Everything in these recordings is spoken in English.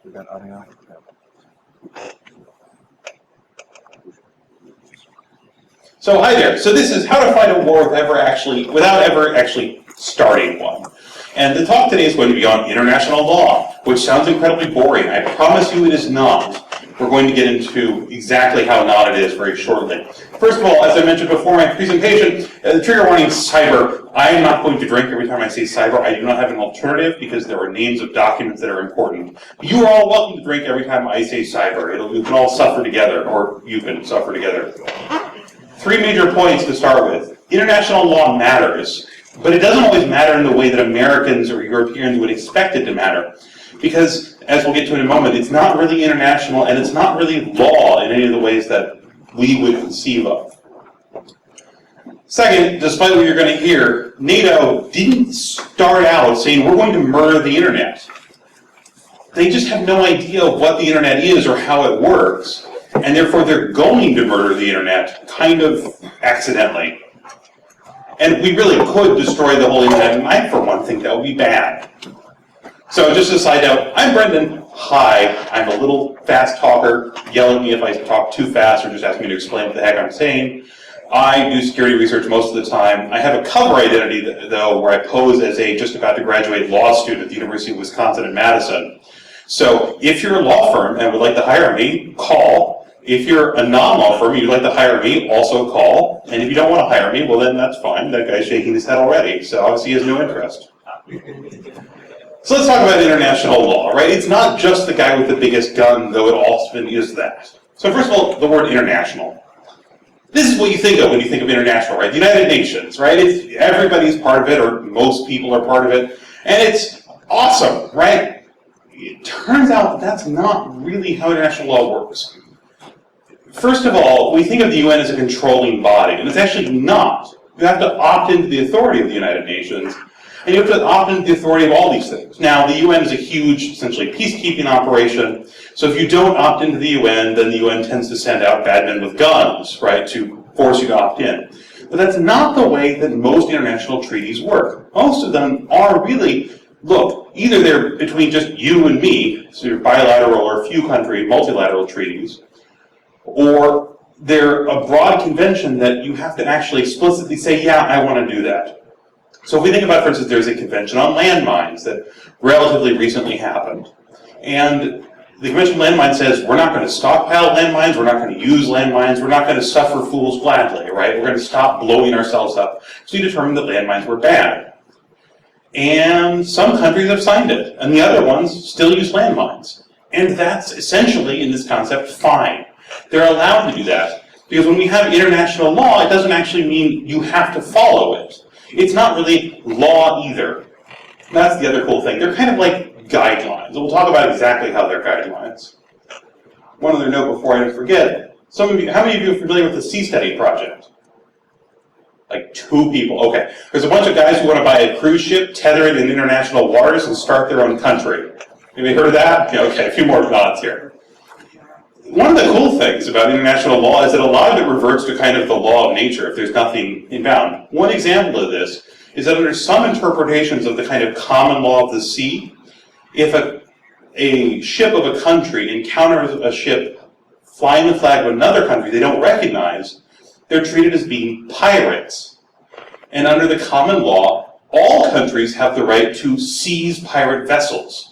We got audio. So hi there. So this is how to fight a war without ever actually starting one. And the talk today is going to be on international law, which sounds incredibly boring. I promise you it is not. We're going to get into exactly how not it is very shortly. First of all, as I mentioned before in my presentation, the trigger warning is cyber. I am not going to drink every time I say cyber. I do not have an alternative because there are names of documents that are important. You are all welcome to drink every time I say cyber. You can all suffer together, or you can suffer together. Three major points to start with. International law matters, but it doesn't always matter in the way that Americans or Europeans would expect it to matter. Because, as we'll get to in a moment, it's not really international and it's not really law in any of the ways that we would conceive of. Second, despite what you're going to hear, NATO didn't start out saying we're going to murder the internet. They just have no idea what the internet is or how it works, and therefore they're going to murder the internet, kind of accidentally. And we really could destroy the whole internet, and I, for one, think that would be bad. So just a side note, I'm Brendan. Hi, I'm a little fast talker. Yell at me if I talk too fast or just ask me to explain what the heck I'm saying. I do security research most of the time. I have a cover identity, though, where I pose as a just about to graduate law student at the University of Wisconsin in Madison. So if you're a law firm and would like to hire me, call. If you're a non-law firm and you'd like to hire me, also call. And if you don't want to hire me, well then that's fine. That guy's shaking his head already, so obviously he has no interest. So let's talk about international law, right? It's not just the guy with the biggest gun, though it often is that. So first of all, the word international. This is what you think of when you think of international, right? The United Nations, right? Everybody's part of it, or most people are part of it, and it's awesome, right? It turns out that's not really how international law works. First of all, we think of the UN as a controlling body, and it's actually not. You have to opt into the authority of the United Nations, and you have to opt into the authority of all these things. Now, the UN is a huge, essentially, peacekeeping operation, so if you don't opt into the UN, then the UN tends to send out bad men with guns, right, to force you to opt in. But that's not the way that most international treaties work. Most of them are really, look, either they're between just you and me, so you're bilateral or few-country multilateral treaties, or they're a broad convention that you have to actually explicitly say, yeah, I want to do that. So if we think about, for instance, there's a convention on landmines that relatively recently happened. And the Convention on Landmines says we're not going to stockpile landmines, we're not going to use landmines, we're not going to suffer fools gladly, right? We're going to stop blowing ourselves up. So you determined that landmines were bad. And some countries have signed it, and the other ones still use landmines. And that's essentially, in this concept, fine. They're allowed to do that. Because when we have international law, it doesn't actually mean you have to follow it. It's not really law either. That's the other cool thing. They're kind of like guidelines. We'll talk about exactly how they're guidelines. One other note before I forget. Some of you, how many of you are familiar with the Seasteading Project? Like 2 people. Okay. There's a bunch of guys who want to buy a cruise ship, tether it in international waters, and start their own country. Anybody heard of that? Okay, a few more nods here. One of the cool things about international law is that a lot of it reverts to kind of the law of nature if there's nothing inbound. One example of this is that under some interpretations of the kind of common law of the sea, if a ship of a country encounters a ship flying the flag of another country they don't recognize, they're treated as being pirates. And under the common law, all countries have the right to seize pirate vessels.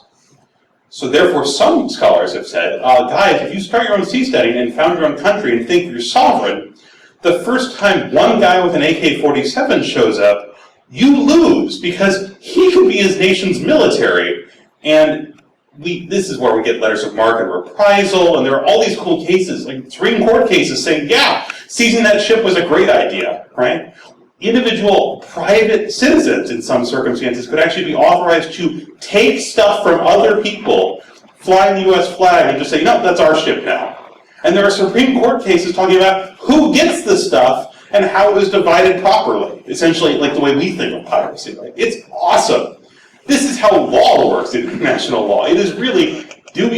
So therefore, some scholars have said, guys, if you start your own seasteading and found your own country and think you're sovereign, the first time one guy with an AK-47 shows up, you lose, because he could be his nation's military. And this is where we get letters of marque and reprisal, and there are all these cool cases, like Supreme Court cases saying, yeah, seizing that ship was a great idea, right? Individual private citizens, in some circumstances, could actually be authorized to take stuff from other people, fly the U.S. flag, and just say, no, that's our ship now. And there are Supreme Court cases talking about who gets the stuff and how it was divided properly, essentially like the way we think of piracy. Right? It's awesome. This is how law works in international law. It is really, do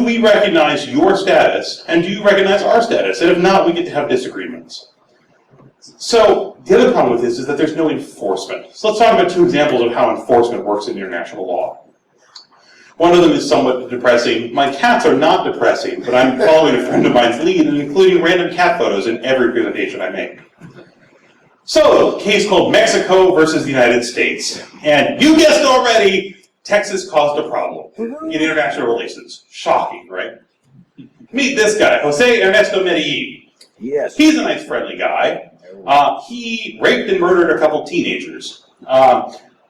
we recognize your status, and do you recognize our status? And if not, we get to have disagreements. So the other problem with this is that there's no enforcement. So let's talk about 2 examples of how enforcement works in international law. One of them is somewhat depressing. My cats are not depressing, but I'm following a friend of mine's lead and including random cat photos in every presentation I make. So, a case called Mexico versus the United States. And you guessed already, Texas caused a problem in international relations. Shocking, right? Meet this guy, Jose Ernesto Medellin. Yes. He's a nice, friendly guy. He raped and murdered a couple teenagers.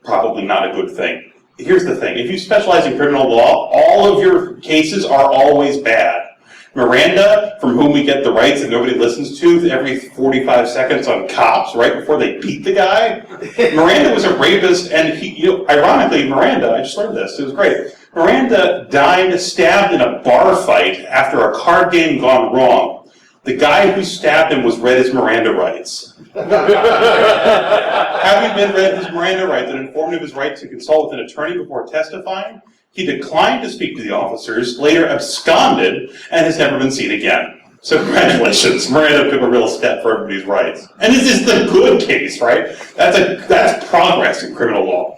Probably not a good thing. Here's the thing. If you specialize in criminal law, all of your cases are always bad. Miranda, from whom we get the rights that nobody listens to every 45 seconds on Cops, right before they beat the guy. Miranda was a rapist, and ironically, Miranda, I just learned this, it was great. Miranda died stabbed in a bar fight after a card game gone wrong. The guy who stabbed him was read his Miranda rights. Having been read his Miranda rights and informed of his right to consult with an attorney before testifying, he declined to speak to the officers, later absconded, and has never been seen again. So congratulations, Miranda took a real step for everybody's rights. And this is the good case, right? That's progress in criminal law.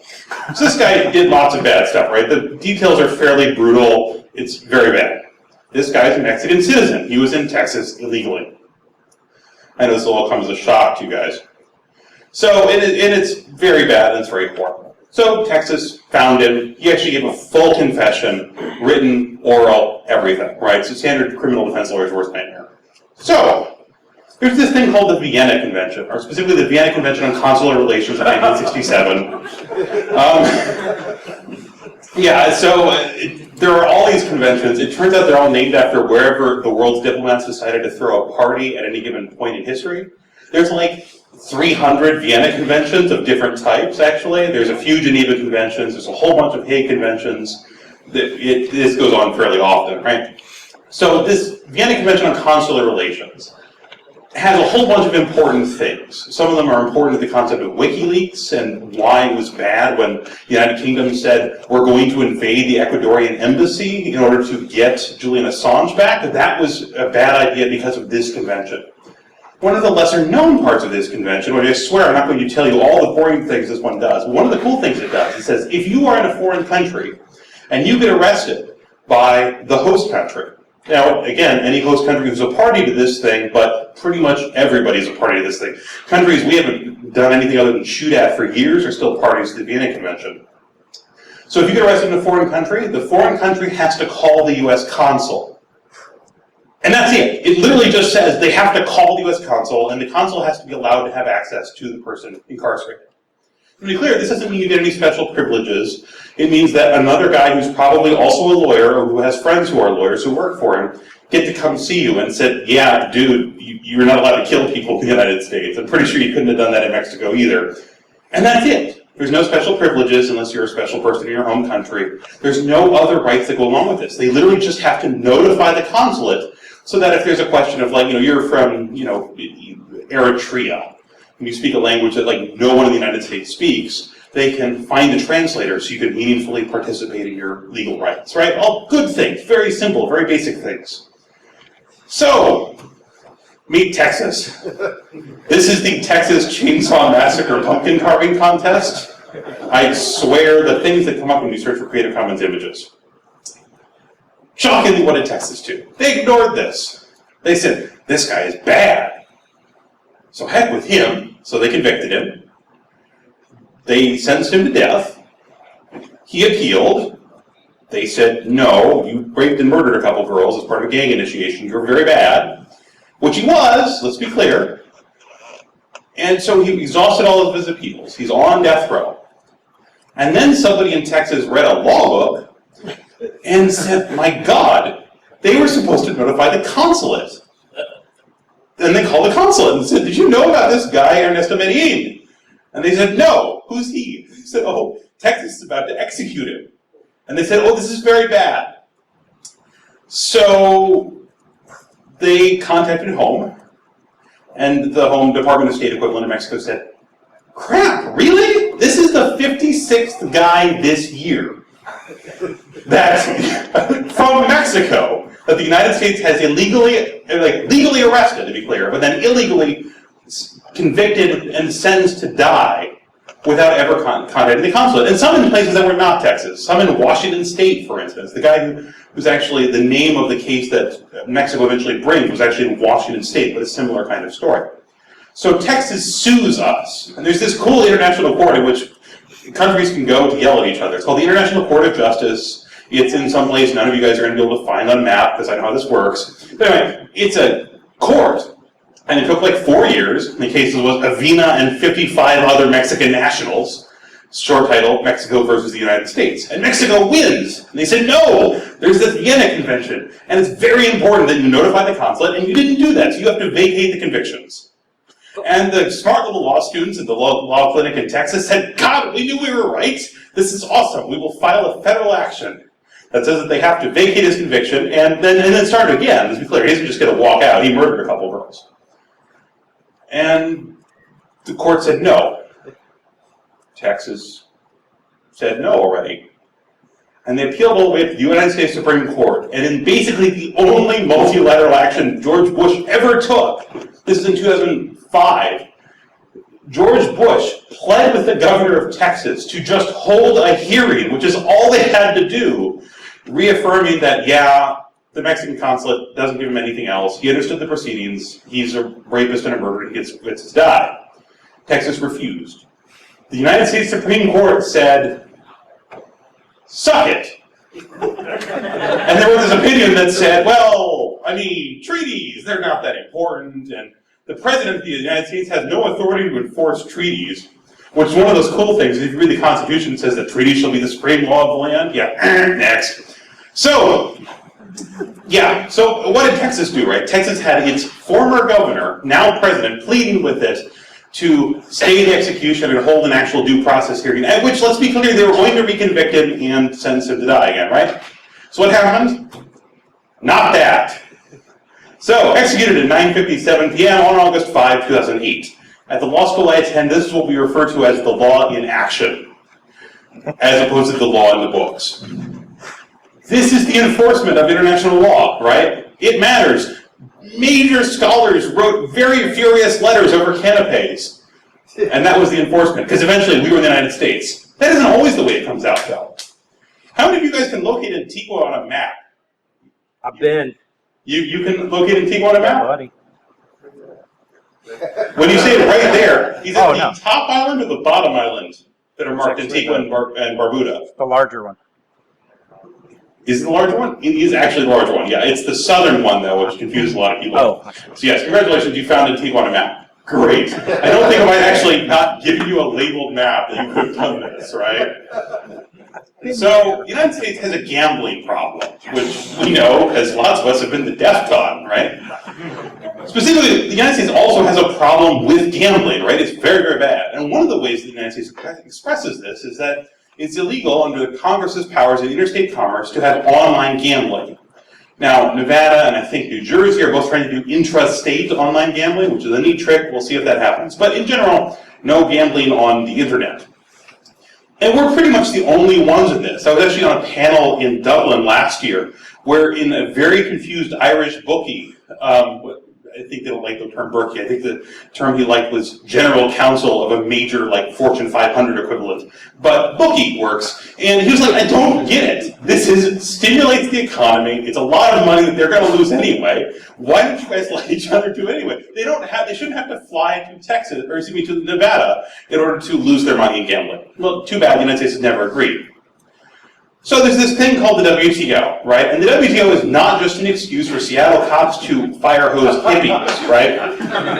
So this guy did lots of bad stuff, right? The details are fairly brutal. It's very bad. This guy's a Mexican citizen. He was in Texas illegally. I know this will all come as a shock to you guys. So, and it's very bad and it's very horrible. So Texas found him. He actually gave a full confession, written, oral, everything, right? So standard criminal defense lawyer's worst nightmare. So, there's this thing called the Vienna Convention, or specifically the Vienna Convention on Consular Relations of 1967. There are all these conventions. It turns out they're all named after wherever the world's diplomats decided to throw a party at any given point in history. There's like 300 Vienna conventions of different types, actually. There's a few Geneva conventions. There's a whole bunch of Hague conventions. This goes on fairly often, right? So this Vienna Convention on Consular Relations has a whole bunch of important things. Some of them are important to the concept of WikiLeaks and why it was bad when the United Kingdom said, we're going to invade the Ecuadorian embassy in order to get Julian Assange back. That was a bad idea because of this convention. One of the lesser known parts of this convention, which I swear I'm not going to tell you all the boring things this one does, but one of the cool things it does, it says if you are in a foreign country and you get arrested by the host country, now again, any host country is a party to this thing, but pretty much everybody's a party to this thing. Countries we haven't done anything other than shoot at for years are still parties to the Vienna Convention. So if you get arrested in a foreign country, the foreign country has to call the US consul. And that's it. It literally just says they have to call the US consul, and the consul has to be allowed to have access to the person incarcerated. To be clear, this doesn't mean you get any special privileges. It means that another guy who's probably also a lawyer, or who has friends who are lawyers who work for him, get to come see you and say, yeah, dude, you're not allowed to kill people in the United States. I'm pretty sure you couldn't have done that in Mexico either. And that's it. There's no special privileges unless you're a special person in your home country. There's no other rights that go along with this. They literally just have to notify the consulate so that if there's a question of, like, you're from, Eritrea, and you speak a language that, like, no one in the United States speaks, they can find the translator so you can meaningfully participate in your legal rights, right? All good things, very simple, very basic things. So, meet Texas. This is the Texas Chainsaw Massacre Pumpkin Carving Contest. I swear the things that come up when you search for Creative Commons images. Shockingly, what did Texas do? They ignored this. They said, this guy is bad. So heck with him. So they convicted him. They sentenced him to death. He appealed. They said, no, you raped and murdered a couple girls as part of a gang initiation. You're very bad. Which he was, let's be clear. And so he exhausted all of his appeals. He's on death row. And then somebody in Texas read a law book and said, my God, they were supposed to notify the consulate. Then they called the consulate and said, did you know about this guy, Ernesto Medellin? And they said, no, who's he? He said, oh, Texas is about to execute him. And they said, oh, this is very bad. So they contacted home, and the Home Department of State equivalent in Mexico said, crap, really? This is the 56th guy this year that's from Mexico that the United States has legally arrested, to be clear, but then illegally convicted and sentenced to die without ever contacting the consulate. And some in places that were not Texas. Some in Washington State, for instance. The guy who's actually the name of the case that Mexico eventually brings was actually in Washington State with a similar kind of story. So Texas sues us. And there's this cool international court in which countries can go to yell at each other. It's called the International Court of Justice. It's in some place none of you guys are going to be able to find on a map because I know how this works. But anyway, it's a court. And it took like 4 years. And the case was Avena and 55 other Mexican nationals. Short title, Mexico versus the United States. And Mexico wins. And they said, no, there's this Vienna Convention. And it's very important that you notify the consulate, and you didn't do that, so you have to vacate the convictions. And the smart little law students at the law clinic in Texas said, God, we knew we were right. This is awesome. We will file a federal action that says that they have to vacate his conviction and then start again. Let's be clear, he isn't just going to walk out. He murdered a couple of girls. And the court said no. Texas said no already. And they appealed all the way to the United States Supreme Court. And in basically the only multilateral action George Bush ever took, this is in 2005, George Bush pled with the governor of Texas to just hold a hearing, which is all they had to do, reaffirming that, yeah, the Mexican consulate doesn't give him anything else. He understood the proceedings. He's a rapist and a murderer. He gets to die. Texas refused. The United States Supreme Court said, suck it. And there was this opinion that said, well, I mean, treaties, they're not that important, and the President of the United States has no authority to enforce treaties, which is one of those cool things. If you read the Constitution, it says that treaties shall be the supreme law of the land. Yeah, next. So, yeah, so what did Texas do, right? Texas had its former governor, now president, pleading with it to stay the execution and hold an actual due process hearing, at which, let's be clear, they were going to reconvict him and sentence him to die again, right? So what happened? Not that. So, executed at 9:57 p.m. on August 5, 2008. At the law school I attend, this is what we refer to as the law in action, as opposed to the law in the books. This is the enforcement of international law, right? It matters. Major scholars wrote very furious letters over canapes, and that was the enforcement, because eventually we were in the United States. That isn't always the way it comes out, though. How many of you guys can locate Antigua on a map? I've been. You can locate Antigua on a map? Buddy. When you say it right there, is it the top island or the bottom island that are marked Antigua and Barbuda? The larger one. Is it the larger one? It is actually the larger one, yeah. It's the southern one, though, which confuses a lot of people. Oh. So yes, congratulations, you found Antigua on a map. Great. I don't think I might actually not give you a labeled map that you could have done this, right? So, the United States has a gambling problem, which we know, as lots of us have been to DerbyCon, right? Specifically, the United States also has a problem with gambling, right? It's very, very bad. And one of the ways the United States expresses this is that it's illegal under the Congress's powers in interstate commerce to have online gambling. Now, Nevada and I think New Jersey are both trying to do intrastate online gambling, which is a neat trick. We'll see if that happens. But in general, no gambling on the internet. And we're pretty much the only ones in this. I was actually on a panel in Dublin last year where in a very confused Irish bookie, I think they don't like the term bookie, I think the term he liked was general counsel of a major like Fortune 500 equivalent. But bookie works. And he was like, I don't get it. This stimulates the economy. It's a lot of money that they're going to lose anyway. Why don't you guys let each other do it anyway? They shouldn't have to fly to Texas, or excuse me, to Nevada in order to lose their money in gambling. Well, too bad the United States has never agreed. So there's this thing called the WTO, right? And the WTO is not just an excuse for Seattle cops to fire hose hippies, right?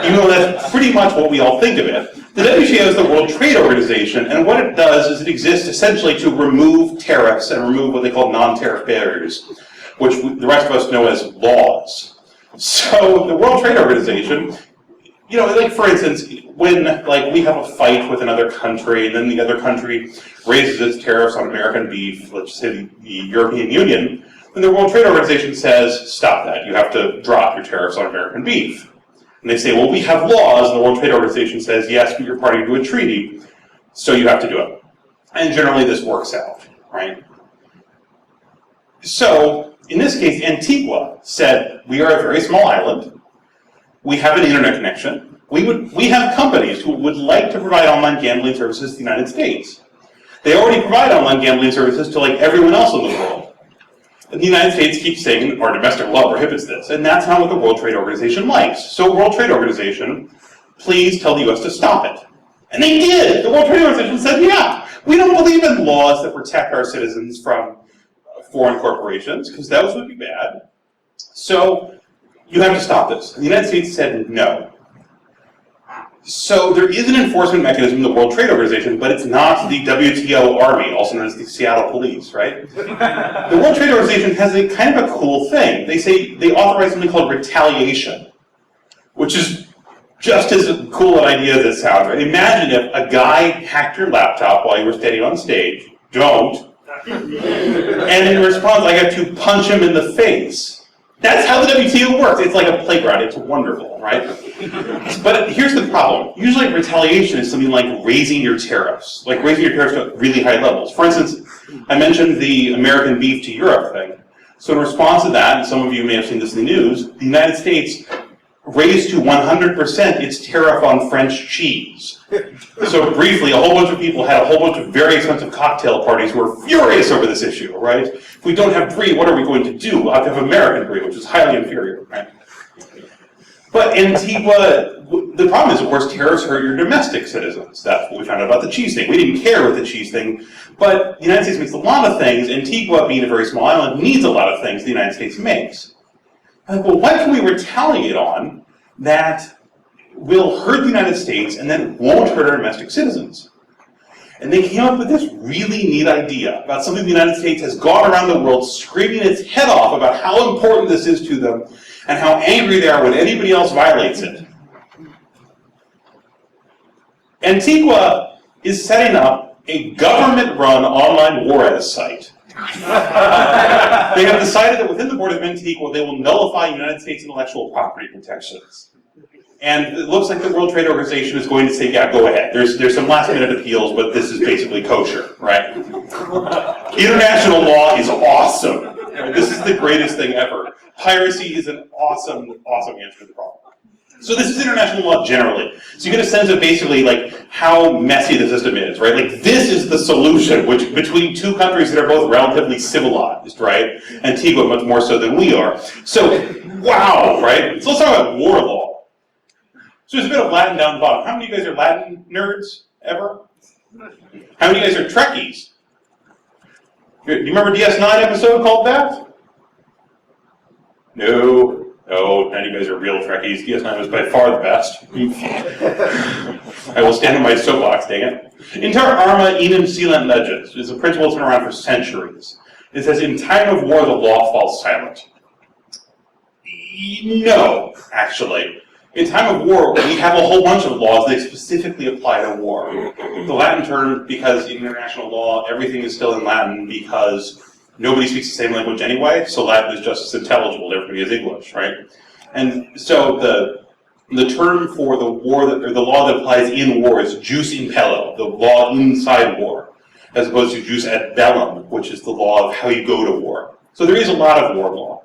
Even though that's pretty much what we all think of it. The WTO is the World Trade Organization, and what it does is it exists essentially to remove tariffs and remove what they call non-tariff barriers, which the rest of us know as laws. So the World Trade Organization, you know, like for instance, when like we have a fight with another country and then the other country raises its tariffs on American beef, let's say the European Union, then the World Trade Organization says, stop that, you have to drop your tariffs on American beef. And they say, well, we have laws, and the World Trade Organization says, yes, but you're party to a treaty, so you have to do it. And generally this works out, right? So, in this case, Antigua said, we are a very small island, we have an internet connection, We have companies who would like to provide online gambling services to the United States. They already provide online gambling services to like everyone else in the world. And the United States keeps saying our domestic law prohibits this, and that's not what the World Trade Organization likes. So World Trade Organization, please tell the US to stop it. And they did! The World Trade Organization said, yeah, we don't believe in laws that protect our citizens from foreign corporations, because those would be bad. So you have to stop this. And the United States said no. So there is an enforcement mechanism in the World Trade Organization, but it's not the WTO Army, also known as the Seattle Police, right? The World Trade Organization has a kind of a cool thing. They say they authorize something called retaliation, which is just as cool an idea as it sounds, right? Imagine if a guy hacked your laptop while you were standing on stage. Don't. And in response, I got to punch him in the face. That's how the WTO works. It's like a playground. It's wonderful, right? But here's the problem. Usually retaliation is something like raising your tariffs, to really high levels. For instance, I mentioned the American beef to Europe thing. So in response to that, and some of you may have seen this in the news, the United States raised to 100% its tariff on French cheese. So briefly, a whole bunch of people had a whole bunch of very expensive cocktail parties who were furious over this issue, right? If we don't have brie, what are we going to do? We'll have to have American brie, which is highly inferior, right? But Antigua, the problem is, of course, tariffs hurt your domestic citizens. That's what we found out about the cheese thing. We didn't care with the cheese thing, but the United States makes a lot of things. Antigua, being a very small island, needs a lot of things the United States makes. Well, what can we retaliate on that will hurt the United States and then won't hurt our domestic citizens? And they came up with this really neat idea about something the United States has gone around the world screaming its head off about how important this is to them and how angry they are when anybody else violates it. Antigua is setting up a government-run online juarez site. They have decided that within the Board of Antigua, they will nullify United States intellectual property protections. And it looks like the World Trade Organization is going to say, yeah, go ahead. There's some last-minute appeals, but this is basically kosher, right? International law is awesome. This is the greatest thing ever. Piracy is an awesome, awesome answer to the problem. So this is international law generally. So you get a sense of basically like how messy the system is, right? Like this is the solution, which between two countries that are both relatively civilized, right? Antigua much more so than we are. So, wow, right? So let's talk about war law. So there's a bit of Latin down the bottom. How many of you guys are Latin nerds, ever? How many of you guys are Trekkies? Do you remember DS9 episode called that? No. No, none of you guys are real Trekkies. DS9 was by far the best. I will stand on my soapbox, dang it. Inter arma enim silent legis is a principle that's been around for centuries. It says, in time of war, the law falls silent. No, actually. In time of war, we have a whole bunch of laws that specifically apply to war. The Latin term, because in international law, everything is still in Latin because nobody speaks the same language anyway, so Latin is just as intelligible to everybody as English, right? And so the term for the war, or the law that applies in war is jus in bello, the law inside war, as opposed to jus ad bellum, which is the law of how you go to war. So there is a lot of war law.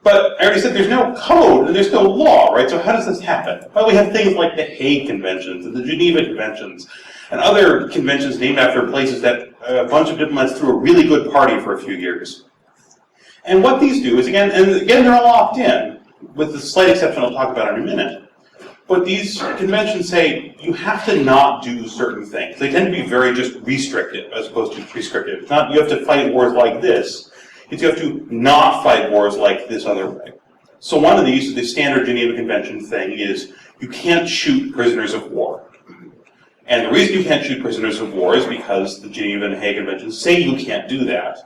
But I already said there's no code and there's no law, right? So how does this happen? Well, we have things like the Hague Conventions and the Geneva Conventions and other conventions named after places that a bunch of diplomats threw a really good party for a few years. And what these do is, again, they're all opt-in, with the slight exception I'll talk about in a minute. But these conventions say you have to not do certain things. They tend to be very just restrictive as opposed to prescriptive. It's not you have to fight wars like this. It's you have to not fight wars like this other way. So one of these, the standard Geneva Convention thing, is you can't shoot prisoners of war. And the reason you can't shoot prisoners of war is because the Geneva and Hague Conventions say you can't do that.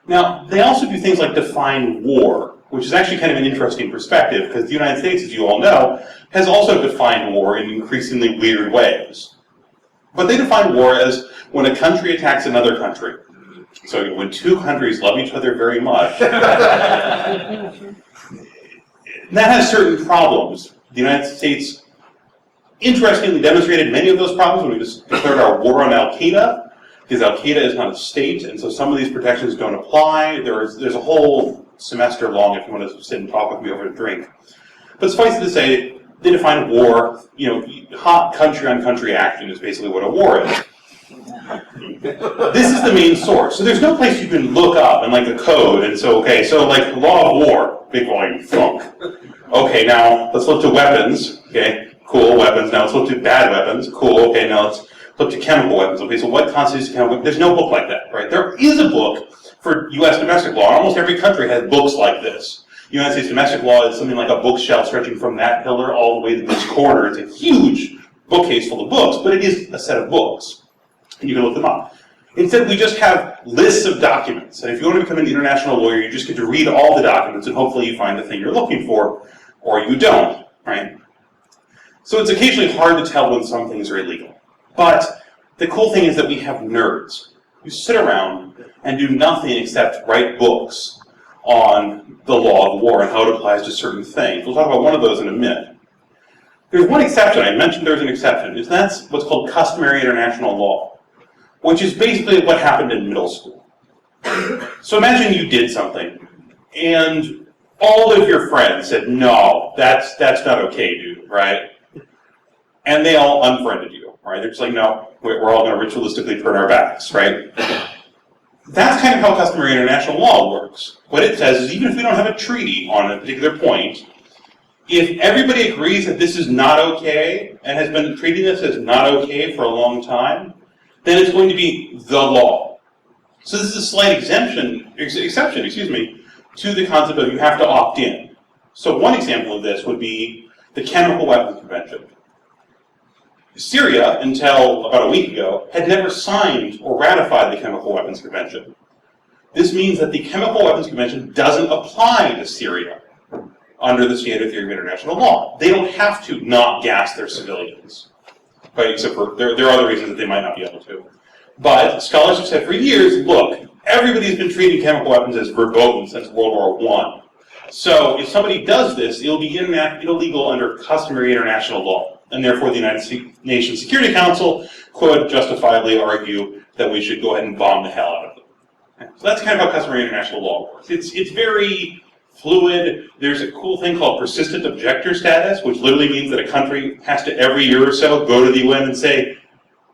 Now, they also do things like define war, which is actually kind of an interesting perspective, because the United States, as you all know, has also defined war in increasingly weird ways. But they define war as when a country attacks another country. So when two countries love each other very much. That has certain problems. The United States interestingly demonstrated many of those problems when we just declared our war on Al-Qaeda, because Al-Qaeda is not a state, and so some of these protections don't apply. There's a whole semester long if you want to sit and talk with me over a drink. But suffice it to say, they define war, hot country-on-country action is basically what a war is. This is the main source. So there's no place you can look up in like the code and so, okay, so like law of war, big volume, thunk. Okay, now let's look to weapons, okay, cool, weapons. Now let's look to bad weapons, cool, okay, now let's look to chemical weapons. Okay, so what constitutes a chemical weapon? There's no book like that, right? There is a book for US domestic law. Almost every country has books like this. United States domestic law is something like a bookshelf stretching from that pillar all the way to this corner. It's a huge bookcase full of books, but it is a set of books. And you can look them up. Instead, we just have lists of documents. And if you want to become an international lawyer, you just get to read all the documents, and hopefully you find the thing you're looking for, or you don't, right? So it's occasionally hard to tell when some things are illegal. But the cool thing is that we have nerds who sit around and do nothing except write books on the law of war and how it applies to certain things. We'll talk about one of those in a minute. There's one exception. I mentioned there's an exception. That's what's called customary international law, which is basically what happened in middle school. So imagine you did something, and all of your friends said, no, that's not okay, dude, right? And they all unfriended you, right? They're just like, no, we're all going to ritualistically turn our backs, right? That's kind of how customary international law works. What it says is even if we don't have a treaty on a particular point, if everybody agrees that this is not okay and has been treating this as not okay for a long time, then it's going to be the law. So this is a slight exception, to the concept of you have to opt in. So one example of this would be the Chemical Weapons Convention. Syria, until about a week ago, had never signed or ratified the Chemical Weapons Convention. This means that the Chemical Weapons Convention doesn't apply to Syria under the standard theory of international law. They don't have to not gas their civilians, right? Except for, there are other reasons that they might not be able to. But scholars have said for years, look, everybody's been treating chemical weapons as verboten since World War I. So if somebody does this, it'll be illegal under customary international law. And therefore the United Nations Security Council could justifiably argue that we should go ahead and bomb the hell out of them. So that's kind of how customary international law works. It's very fluid. There's a cool thing called persistent objector status, which literally means that a country has to every year or so go to the UN and say,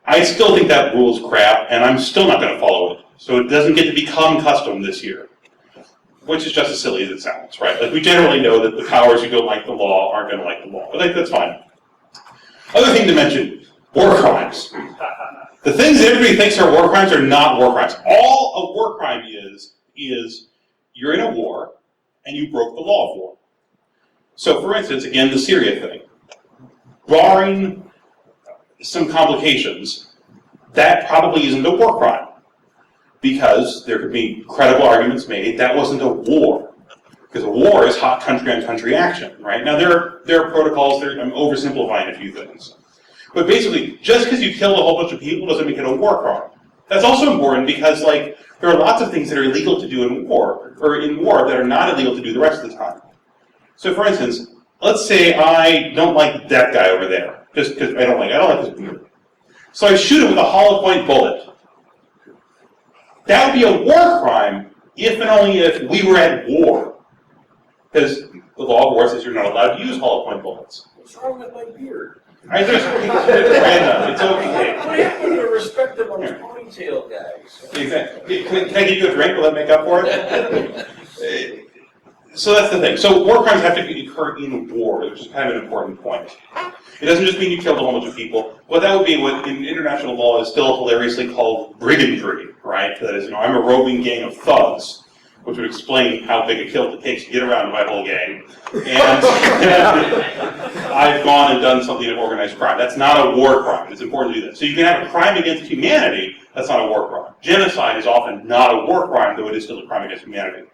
I still think that rule is crap, and I'm still not going to follow it. So it doesn't get to become custom this year. Which is just as silly as it sounds, right? Like, we generally know that the powers who don't like the law aren't going to like the law. But that's fine. Other thing to mention, war crimes. The things that everybody thinks are war crimes are not war crimes. All a war crime is you're in a war and you broke the law of war. So for instance, again, the Syria thing. Barring some complications, that probably isn't a war crime. Because there could be credible arguments made that wasn't a war. Because a war is hot country-on-country action, right? Now there are protocols, I'm oversimplifying a few things. But basically, just because you killed a whole bunch of people doesn't make it a war crime. That's also important because, like, there are lots of things that are illegal to do in war, that are not illegal to do the rest of the time. So for instance, let's say I don't like that guy over there, just because I don't like his beard. So I shoot him with a hollow point bullet. That would be a war crime if and only if we were at war. Because the law of war says you're not allowed to use hollow point bullets. What's wrong with my beard? I just, it's random, it's okay. What happened to the respect of those ponytail guys? Exactly. Can I give you a drink? Will that make up for it? So that's the thing. So war crimes have to occur in war, which is kind of an important point. It doesn't just mean you killed a whole bunch of people. What that would be, what in international law is still hilariously called brigandry, right? That is, I'm a roving gang of thugs, which would explain how big a kill it takes to get around my whole gang. And I've gone and done something of organized crime. That's not a war crime. It's important to do that. So you can have a crime against humanity, that's not a war crime. Genocide is often not a war crime, though it is still a crime against humanity.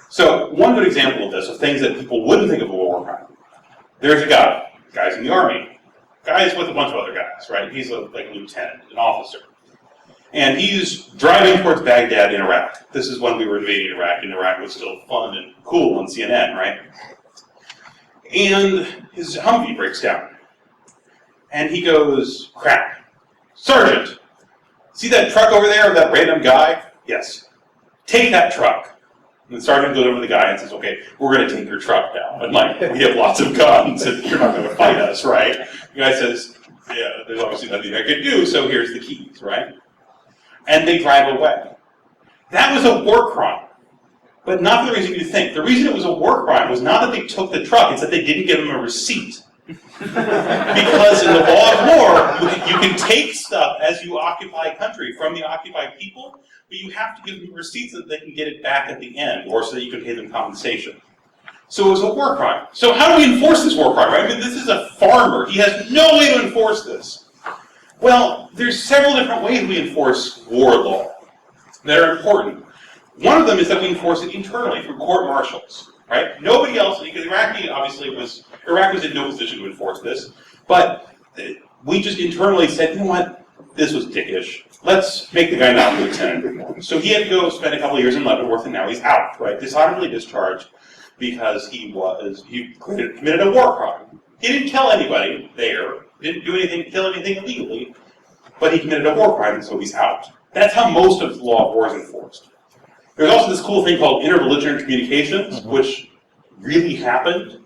So one good example of this, of things that people wouldn't think of a war crime. There's a guy's in the army. Guy's with a bunch of other guys, right? He's like a lieutenant, an officer. And he's driving towards Baghdad in Iraq. This is when we were invading Iraq, and Iraq was still fun and cool on CNN, right? And his Humvee breaks down. And he goes, crap. Sergeant, see that truck over there, that random guy? Yes. Take that truck. And the sergeant goes over to the guy and says, okay, we're going to take your truck now. And like, we have lots of guns and you're not going to fight us, right? The guy says, yeah, there's obviously nothing I could do, so here's the keys, right? And they drive away. That was a war crime. But not for the reason you think. The reason it was a war crime was not that they took the truck, it's that they didn't give him a receipt. Because in the law of war, you can take stuff as you occupy a country from the occupied people, but you have to give them receipts so that they can get it back at the end, or so that you can pay them compensation. So it was a war crime. So how do we enforce this war crime? Right? I mean, this is a farmer. He has no way to enforce this. Well, there's several different ways we enforce war law that are important. One of them is that we enforce it internally through court-martials, right? Nobody else, because Iraq was in no position to enforce this, but we just internally said, you know what, this was dickish. Let's make the guy not lieutenant anymore. So he had to go spend a couple of years in Leavenworth, and now he's out, right? Dishonorably discharged because he committed a war crime. He didn't kill anybody there, didn't do anything, kill anything illegally, but he committed a war crime, and so he's out. That's how most of the law of war is enforced. There's also this cool thing called interbelligerent communications, which really happened,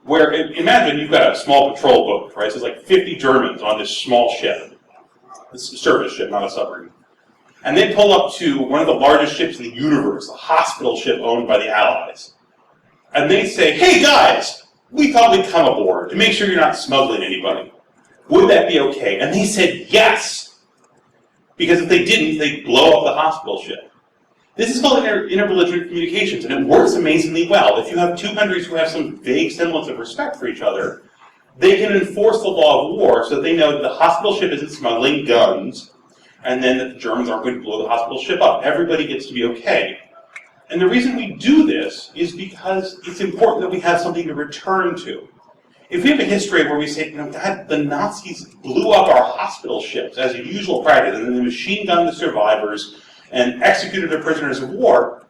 where, imagine you've got a small patrol boat, right? So there's like 50 Germans on this small ship. It's a service ship, not a submarine. And they pull up to one of the largest ships in the universe, a hospital ship owned by the Allies. And they say, hey guys, we thought we'd come aboard to make sure you're not smuggling anybody. Would that be okay? And they said yes. Because if they didn't, they'd blow up the hospital ship. This is called interbelligerent communications, and it works amazingly well. If you have two countries who have some vague semblance of respect for each other, they can enforce the law of war so that they know that the hospital ship isn't smuggling guns, and then that the Germans aren't going to blow the hospital ship up. Everybody gets to be okay. And the reason we do this is because it's important that we have something to return to. If we have a history where we say, you know, God, the Nazis blew up our hospital ships as a usual practice, and then they machine gunned the survivors and executed their prisoners of war,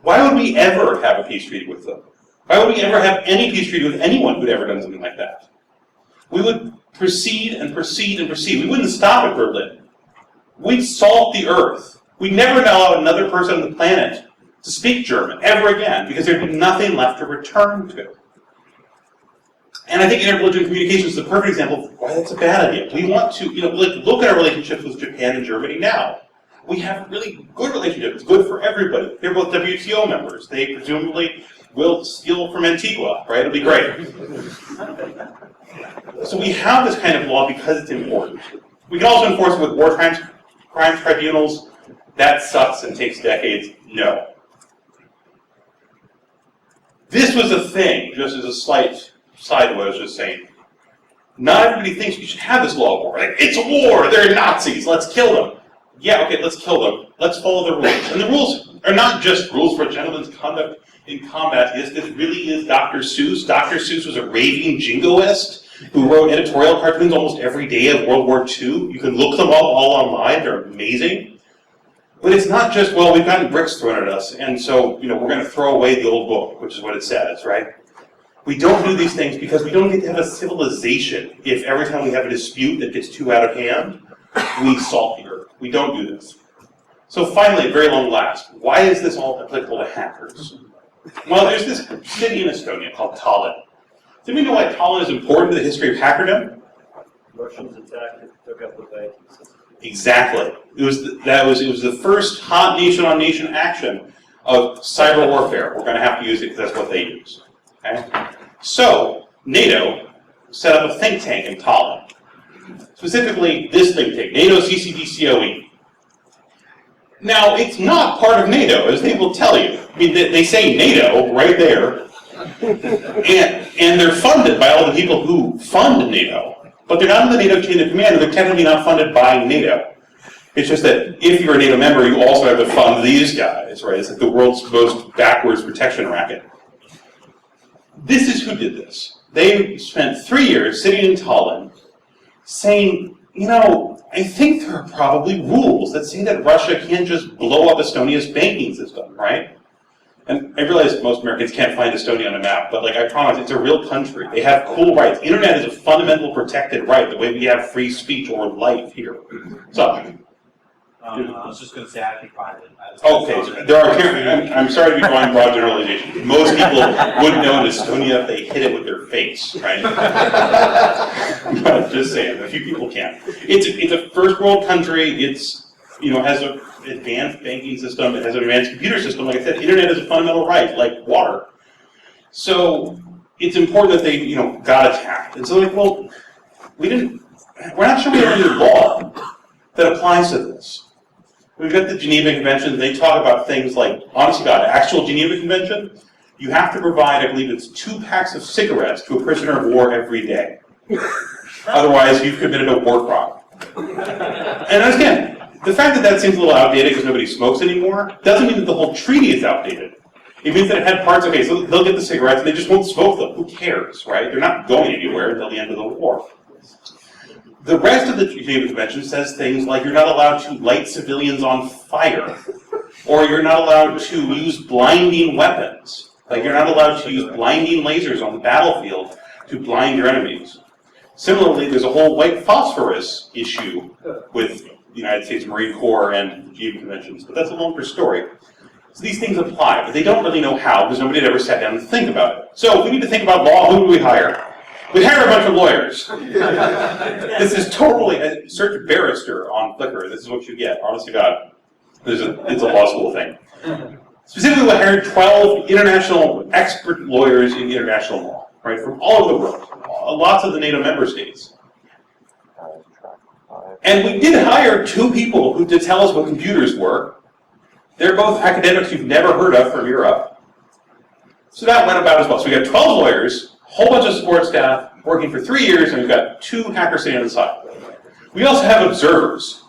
why would we ever have a peace treaty with them? Why would we ever have any peace treaty with anyone who'd ever done something like that? We would proceed and proceed and proceed. We wouldn't stop at Berlin. We'd salt the earth. We'd never allow another person on the planet to speak German ever again, because there'd be nothing left to return to. And I think interbelligerent communication is the perfect example of why that's a bad idea. We want to, look at our relationships with Japan and Germany now. We have a really good relationship. It's good for everybody. They're both WTO members. They presumably will steal from Antigua, right? It'll be great. So we have this kind of law because it's important. We can also enforce it with war crimes tribunals. That sucks and takes decades. No. This was a thing, just as a slight side of what I was just saying. Not everybody thinks we should have this law of war. Like, it's a war, they're Nazis, let's kill them. Yeah, okay, let's kill them. Let's follow the rules. And the rules are not just rules for gentleman's conduct in combat. This really is Dr. Seuss. Dr. Seuss was a raving jingoist who wrote editorial cartoons almost every day of World War II. You can look them up all online. They're amazing. But it's not just, well, we've gotten bricks thrown at us, and so, we're going to throw away the old book, which is what it says, right? We don't do these things because we don't get to have a civilization if every time we have a dispute that gets too out of hand, we salt the earth. We don't do this. So finally, at very long last, why is this all applicable to hackers? Well, there's this city in Estonia called Tallinn. Does anybody know why Tallinn is important to the history of hackerdom? Russians attacked it, took up the banking system. Exactly. It was the first hot nation-on-nation action of cyber warfare. We're going to have to use it because that's what they use. Okay? So, NATO set up a think tank in Tallinn. Specifically, this think tank, NATO CCDCOE. Now, it's not part of NATO, as they will tell you. I mean, they say NATO right there, and they're funded by all the people who fund NATO, but they're not in the NATO chain of command, and they're technically not funded by NATO. It's just that if you're a NATO member, you also have to fund these guys, right? It's like the world's most backwards protection racket. This is who did this. They spent 3 years sitting in Tallinn saying, I think there are probably rules that say that Russia can't just blow up Estonia's banking system, right? And I realize most Americans can't find Estonia on a map, but I promise, it's a real country. They have cool rights. Internet is a fundamental protected right, the way we have free speech or life here. So, I was just going to say I can find it. Okay, so there are, I'm sorry to be drawing broad generalizations. Most people wouldn't know in Estonia if they hit it with their face, right? But just saying, a few people can. It's a first world country. It's, has an advanced banking system. It has an advanced computer system. Like I said, internet is a fundamental right, like water. So it's important that they, got attacked. And so like, well, we're not sure we have any law that applies to this. We've got the Geneva Convention. They talk about things like, honest to God, actual Geneva Convention, you have to provide, I believe it's 2 packs of cigarettes to a prisoner of war every day. Otherwise, you've committed a war crime. And again, the fact that that seems a little outdated because nobody smokes anymore doesn't mean that the whole treaty is outdated. It means that it had parts, okay, so they'll get the cigarettes and they just won't smoke them. Who cares, right? They're not going anywhere until the end of the war. The rest of the Geneva Convention says things like you're not allowed to light civilians on fire, or you're not allowed to use blinding weapons. Like you're not allowed to use blinding lasers on the battlefield to blind your enemies. Similarly, there's a whole white phosphorus issue with the United States Marine Corps and the Geneva Conventions, but that's a longer story. So these things apply, but they don't really know how because nobody had ever sat down to think about it. So if we need to think about law, who do we hire? We hire a bunch of lawyers. This is totally, search barrister on Flickr. This is what you get, honest to God. It's a law school thing. Specifically, we hired 12 international expert lawyers in international law, right, from all over the world, lots of the NATO member states. And we did hire 2 people who did tell us what computers were. They're both academics you've never heard of from Europe. So that went about as well. So we got 12 lawyers, a whole bunch of support staff working for 3 years, and we've got 2 hackers sitting on the side. We also have observers.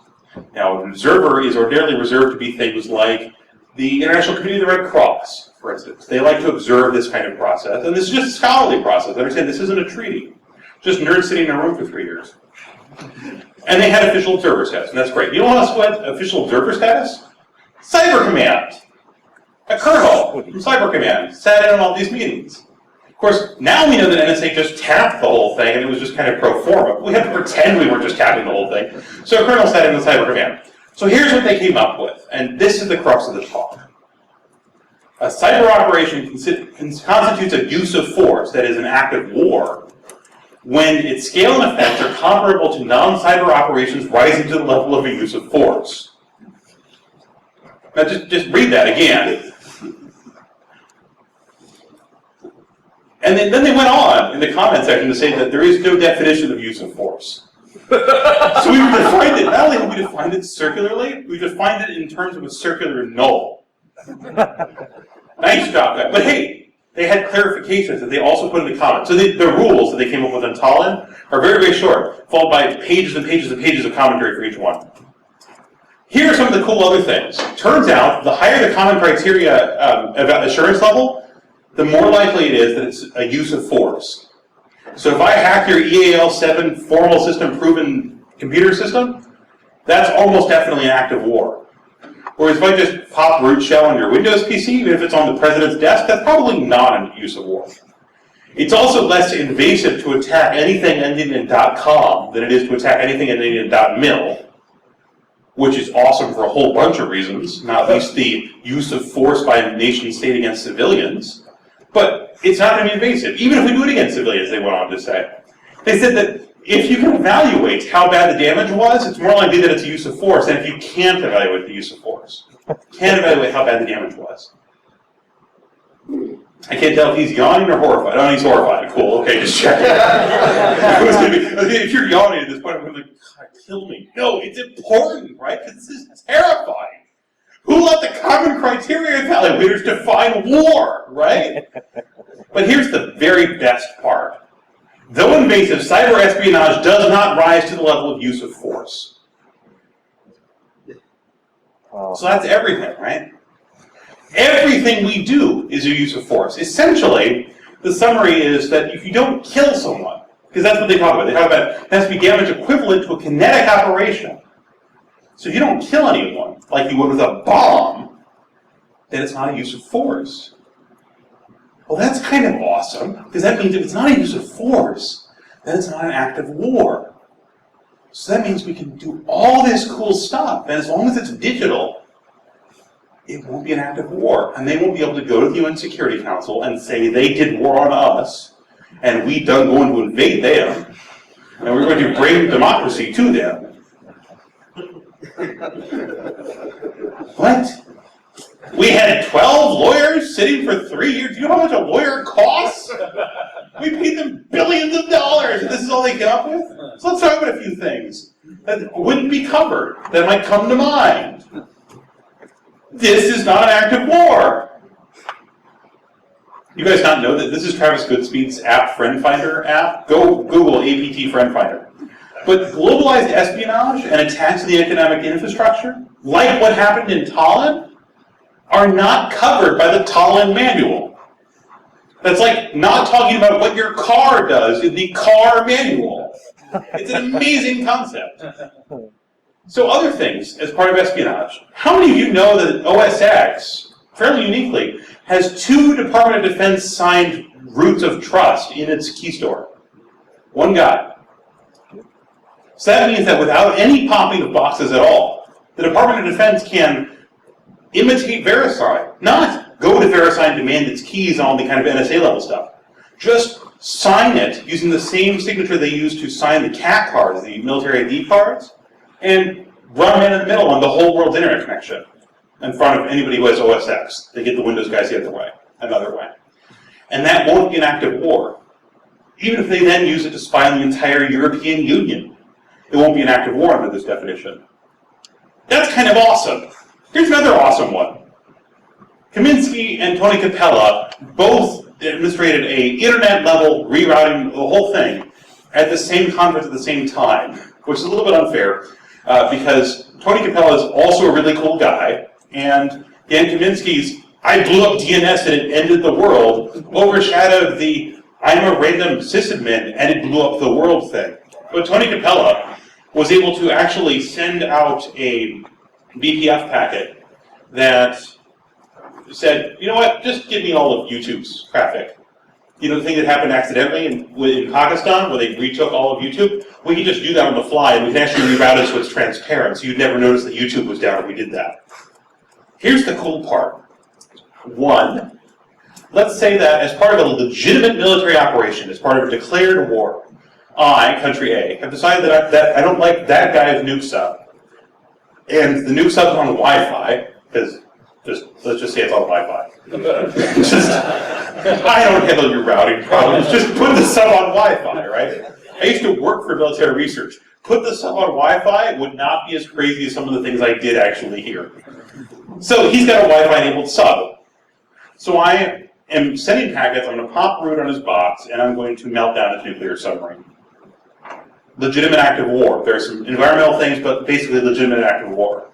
Now, an observer is ordinarily reserved to be things like the International Committee of the Red Cross, for instance. They like to observe this kind of process, and this is just a scholarly process. Understand, this isn't a treaty. Just nerds sitting in a room for 3 years. And they had official observer status, and that's great. You know what else had official observer status? Cyber Command. A colonel from Cyber Command sat in on all these meetings. Of course, now we know that NSA just tapped the whole thing, and it was just kind of pro forma. We had to pretend we weren't just tapping the whole thing. So a colonel sat in the Cyber Command. So here's what they came up with, and this is the crux of the talk. A cyber operation constitutes a use of force, that is an act of war, when its scale and effects are comparable to non-cyber operations rising to the level of a use of force. Now just read that again. And then they went on in the comment section to say that there is no definition of use of force. So we defined it, not only have we defined it circularly, we defined it in terms of a circular null. Nice job, guys. But hey, they had clarifications that they also put in the comments. So the rules that they came up with on Tallinn are very, very short, followed by pages and pages and pages of commentary for each one. Here are some of the cool other things. Turns out, the higher the common criteria assurance level, the more likely it is that it's a use of force. So if I hack your EAL7 formal system proven computer system, that's almost definitely an act of war. Whereas if I just pop root shell on your Windows PC, even if it's on the president's desk, that's probably not a use of war. It's also less invasive to attack anything ending in .com than it is to attack anything ending in .mil, which is awesome for a whole bunch of reasons, not least the use of force by a nation state against civilians. But it's not going to be invasive, even if we do it against civilians, they went on to say. They said that if you can evaluate how bad the damage was, it's more likely that it's a use of force than if you can't evaluate the use of force. Can't evaluate how bad the damage was. I can't tell if he's yawning or horrified. Oh, he's horrified. Cool, okay, just checking. If you're yawning at this point, I'm going to be like, God, kill me. No, it's important, right? Because this is terrifying. Who let the common criteria evaluators define war, right? But here's the very best part. Though invasive, cyber espionage does not rise to the level of use of force. So that's everything, right? Everything we do is a use of force. Essentially, the summary is that if you don't kill someone, because that's what they talk about. They talk about it has to be damage equivalent to a kinetic operation. So if you don't kill anyone, like you would with a bomb, then it's not a use of force. Well, that's kind of awesome, because that means if it's not a use of force, then it's not an act of war. So that means we can do all this cool stuff, and as long as it's digital, it won't be an act of war, and they won't be able to go to the UN Security Council and say they did war on us, and we don't going to invade them, and we're going to bring democracy to them. What? We had 12 lawyers sitting for 3 years. Do you know how much a lawyer costs? We paid them billions of dollars, and this is all they came up with? So let's talk about a few things that wouldn't be covered, that might come to mind. This is not an act of war. You guys not know that this is Travis Goodspeed's app, Friend Finder app? Go Google APT Friend Finder. But globalized espionage and attacks to the economic infrastructure, like what happened in Tallinn, are not covered by the Tallinn manual. That's like not talking about what your car does in the car manual. It's an amazing concept. So other things as part of espionage. How many of you know that OSX, fairly uniquely, has 2 Department of Defense signed roots of trust in its key store? One guy. So that means that without any popping of boxes at all, the Department of Defense can imitate VeriSign, not go to VeriSign and demand its keys on the kind of NSA level stuff. Just sign it using the same signature they use to sign the CAT cards, the military ID cards, and run man in the middle on the whole world's internet connection in front of anybody who has OSX. They get the Windows guys the other way, another way. And that won't be an act of war. Even if they then use it to spy on the entire European Union, it won't be an act of war under this definition. That's kind of awesome. Here's another awesome one. Kaminsky and Tony Capella both administrated a internet-level rerouting the whole thing at the same conference at the same time, which is a little bit unfair because Tony Capella is also a really cool guy, and Dan Kaminsky's "I blew up DNS and it ended the world" overshadowed the "I'm a random sysadmin and it blew up the world" thing. But Tony Capella was able to actually send out a BPF packet that said, you know what, just give me all of YouTube's traffic. You know the thing that happened accidentally in Pakistan, where they retook all of YouTube? We can just do that on the fly, and we can actually reroute it so it's transparent, so you'd never notice that YouTube was down if we did that. Here's the cool part. 1, let's say that as part of a legitimate military operation, as part of a declared war, I, country A, have decided that I don't like that guy's nuke sub. And the nuke sub is on the Wi-Fi, because let's just say it's on Wi-Fi. I don't handle your routing problems. Just put the sub on Wi-Fi, right? I used to work for military research. Put the sub on Wi-Fi would not be as crazy as some of the things I did actually here. So he's got a Wi-Fi enabled sub. So I am sending packets, I'm going to pop root on his box, and I'm going to melt down his nuclear submarine. Legitimate act of war. There are some environmental things, but basically legitimate act of war.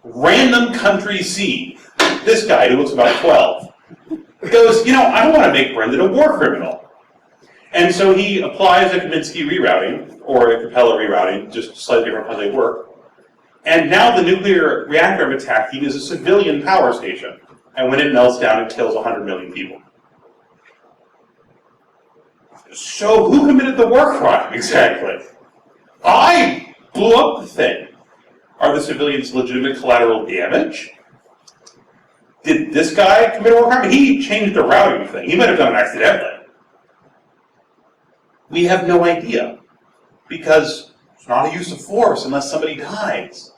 Random country C, this guy who looks about 12, goes, you know, I don't want to make Brendan a war criminal. And so he applies a Kaminsky rerouting, or a Capella rerouting, just slightly different how they work. And now the nuclear reactor I'm attacking is a civilian power station. And when it melts down, it kills 100 million people. So who committed the war crime, exactly? I blew up the thing. Are the civilians legitimate collateral damage? Did this guy commit a war crime? He changed the routing thing. He might have done it accidentally. We have no idea, because it's not a use of force unless somebody dies.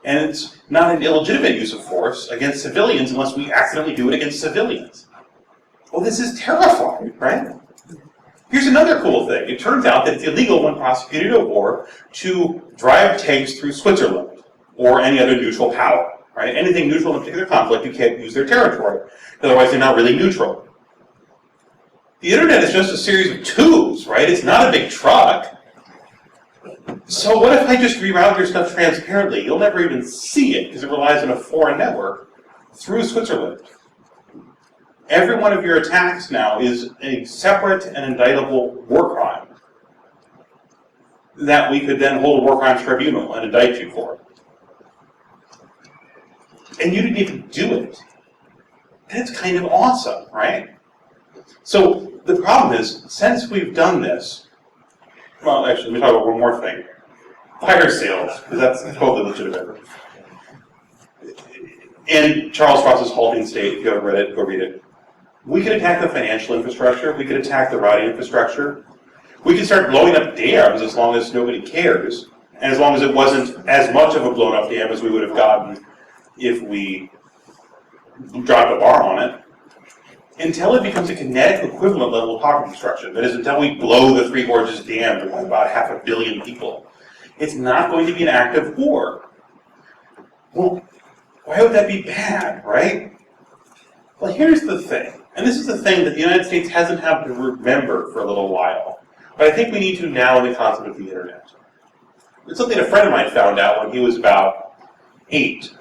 And it's not an illegitimate use of force against civilians unless we accidentally do it against civilians. Well, this is terrifying, right? Here's another cool thing. It turns out that it's illegal when prosecuted a war to drive tanks through Switzerland or any other neutral power, right? Anything neutral in a particular conflict, you can't use their territory. Otherwise, they're not really neutral. The internet is just a series of tubes, right? It's not a big truck. So what if I just reroute your stuff transparently? You'll never even see it because it relies on a foreign network through Switzerland. Every one of your attacks now is a separate and indictable war crime that we could then hold a war crimes tribunal and indict you for. And you didn't even do it. That's kind of awesome, right? So the problem is, since we've done this, Well, actually, let me talk about one more thing. Fire sales, because that's totally legitimate. In Charles Ross's Halting State, if you haven't read it, go read it. We could attack the financial infrastructure, we could attack the routing infrastructure, we could start blowing up dams as long as nobody cares, and as long as it wasn't as much of a blown up dam as we would have gotten if we dropped a bomb on it, until it becomes a kinetic equivalent level of power destruction. That is, until we blow the Three Gorges Dam to about 500 million people. It's not going to be an act of war. Well, why would that be bad, right? Well, here's the thing, and this is the thing that the United States hasn't had to remember for a little while, but I think we need to now in the concept of the internet. It's something a friend of mine found out when he was about 8.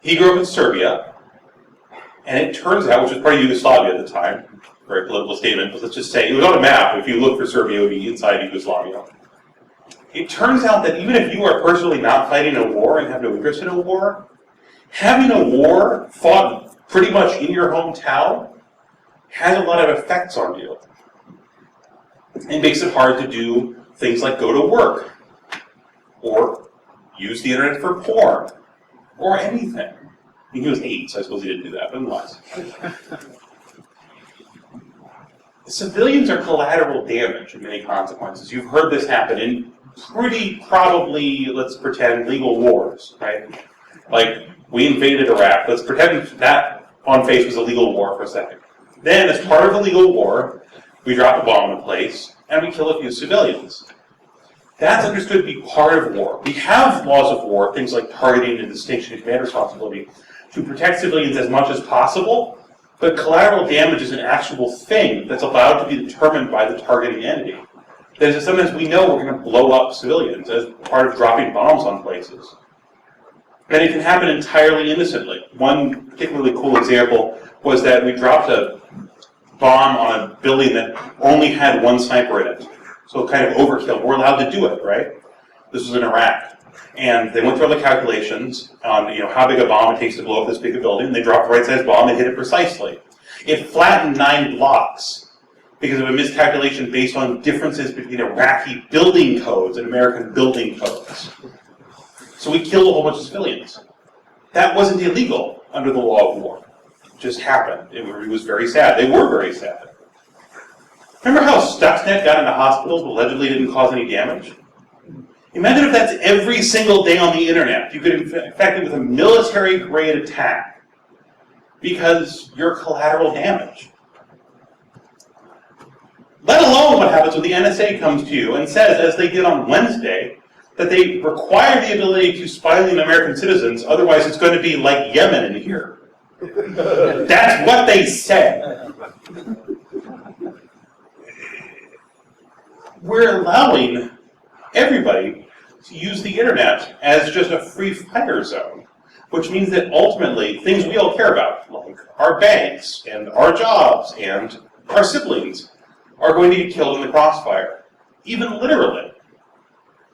He grew up in Serbia, and it turns out, which was part of Yugoslavia at the time, very political statement, but let's just say, it was on a map, if you look for Serbia, it would be inside Yugoslavia. It turns out that even if you are personally not fighting a war and have no interest in a war, having a war fought pretty much in your hometown has a lot of effects on you. It makes it hard to do things like go to work, or use the internet for porn, or anything. I mean, he was 8, so I suppose he didn't do that, but nonetheless. Civilians are collateral damage in many consequences. You've heard this happen in pretty probably, let's pretend, legal wars, right? Like, we invaded Iraq. Let's pretend that on face was a legal war for a second. Then, as part of the legal war, we drop a bomb in place, and we kill a few civilians. That's understood to be part of war. We have laws of war, things like targeting and distinction and command responsibility, to protect civilians as much as possible, but collateral damage is an actual thing that's allowed to be determined by the targeting entity. That is, sometimes we know we're going to blow up civilians as part of dropping bombs on places. And it can happen entirely innocently. One particularly cool example was that we dropped a bomb on a building that only had one sniper in it. So kind of overkill. We're allowed to do it, right? This was in Iraq. And they went through all the calculations on how big a bomb it takes to blow up this big a building, and they dropped the right-sized bomb and hit it precisely. It flattened 9 blocks because of a miscalculation based on differences between Iraqi building codes and American building codes. So we killed a whole bunch of civilians. That wasn't illegal under the law of war. It just happened. It was very sad. They were very sad. Remember how Stuxnet got into hospitals but allegedly didn't cause any damage? Imagine if that's every single day on the internet. You could infect it with a military-grade attack because you're collateral damage. Let alone what happens when the NSA comes to you and says, as they did on Wednesday, that they require the ability to spy on American citizens, otherwise it's going to be like Yemen in here. That's what they said. We're allowing everybody to use the internet as just a free fire zone, which means that ultimately things we all care about, like our banks and our jobs and our siblings, are going to get killed in the crossfire, even literally.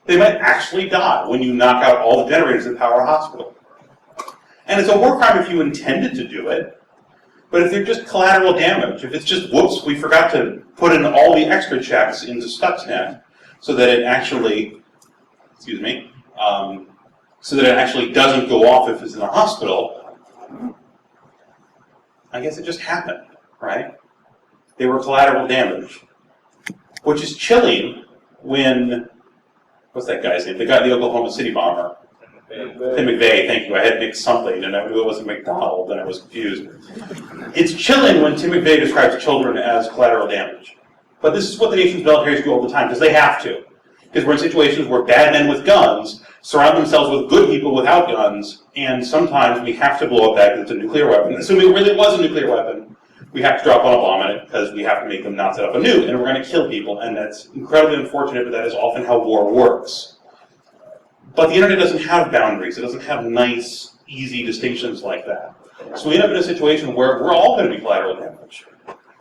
They might actually die when you knock out all the generators that power a hospital. And it's a war crime if you intended to do it, but if they're just collateral damage, if it's just, whoops, we forgot to put in all the extra checks into Stuxnet so that it actually, so that it actually doesn't go off if it's in a hospital, I guess it just happened, right? They were collateral damage, which is chilling when, what's that guy's name? The guy, the Oklahoma City bomber. Tim McVeigh, thank you. I had mixed something, and I knew it wasn't McDonald, and I was confused. It's chilling when Tim McVeigh describes children as collateral damage. But this is what the nation's militaries do all the time, because they have to. Because we're in situations where bad men with guns surround themselves with good people without guns, and sometimes we have to blow up that because it's a nuclear weapon. Assuming it really was a nuclear weapon, we have to drop on a bomb on it because we have to make them not set up a nuke, and we're going to kill people, and that's incredibly unfortunate, but that is often how war works. But the internet doesn't have boundaries. It doesn't have nice, easy distinctions like that. So we end up in a situation where we're all going to be collateral damage.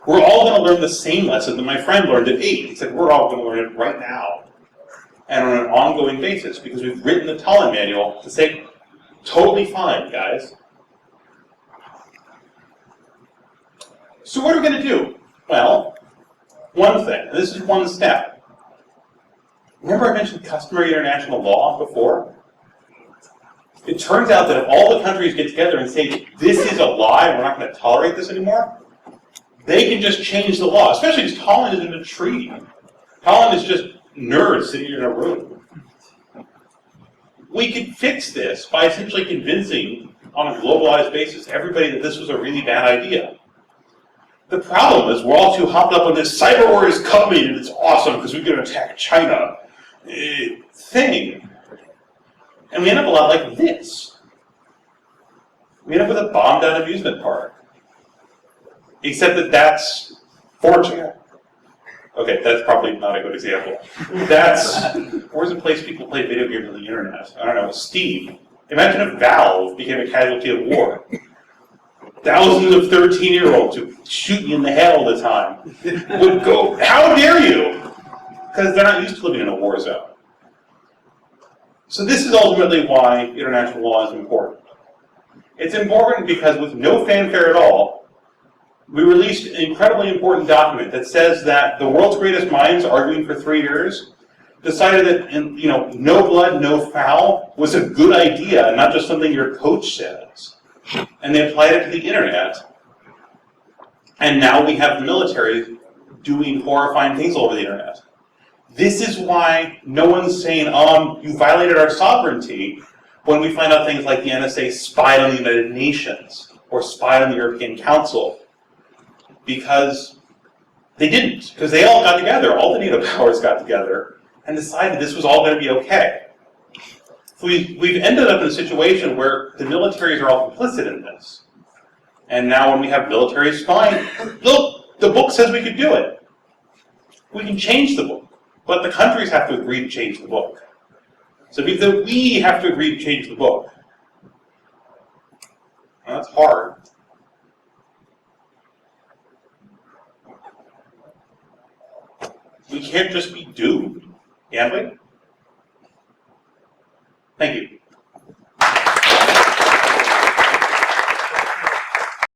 We're all going to learn the same lesson that my friend learned at 8. He said, we're all going to learn it right now. And on an ongoing basis, because we've written the Tallinn Manual to say, totally fine, guys. So what are we going to do? Well, one thing, and this is one step. Remember I mentioned customary international law before? It turns out that if all the countries get together and say, this is a lie, we're not going to tolerate this anymore, they can just change the law, especially because Holland isn't a treaty. Holland is just nerds sitting in a room. We could fix this by essentially convincing, on a globalized basis, everybody that this was a really bad idea. The problem is we're all too hopped up on this cyber war is coming and it's awesome because we can attack China thing. And we end up a lot like this. We end up with a bombed out amusement park. Except that that's fortunate. Okay, that's probably not a good example. That's, where's a place people play video games on the internet? I don't know, Steam. Imagine if Valve became a casualty of war. Thousands of 13-year-olds who shoot you in the head all the time would go, how dare you? Because they're not used to living in a war zone. So this is ultimately why international law is important. It's important because with no fanfare at all, we released an incredibly important document that says that the world's greatest minds, arguing for 3 years, decided that no blood, no foul was a good idea, and not just something your coach says. And they applied it to the internet. And now we have the military doing horrifying things all over the internet. This is why no one's saying, you violated our sovereignty, when we find out things like the NSA spied on the United Nations or spied on the European Council. Because they didn't. Because they all got together, all the NATO powers got together, and decided this was all going to be okay. So we've ended up in a situation where the militaries are all complicit in this. And now when we have military spying, look, the book says we could do it. We can change the book. But the countries have to agree to change the book. So it means that we have to agree to change the book. Well, that's hard. We can't just be doomed, can we? Thank you.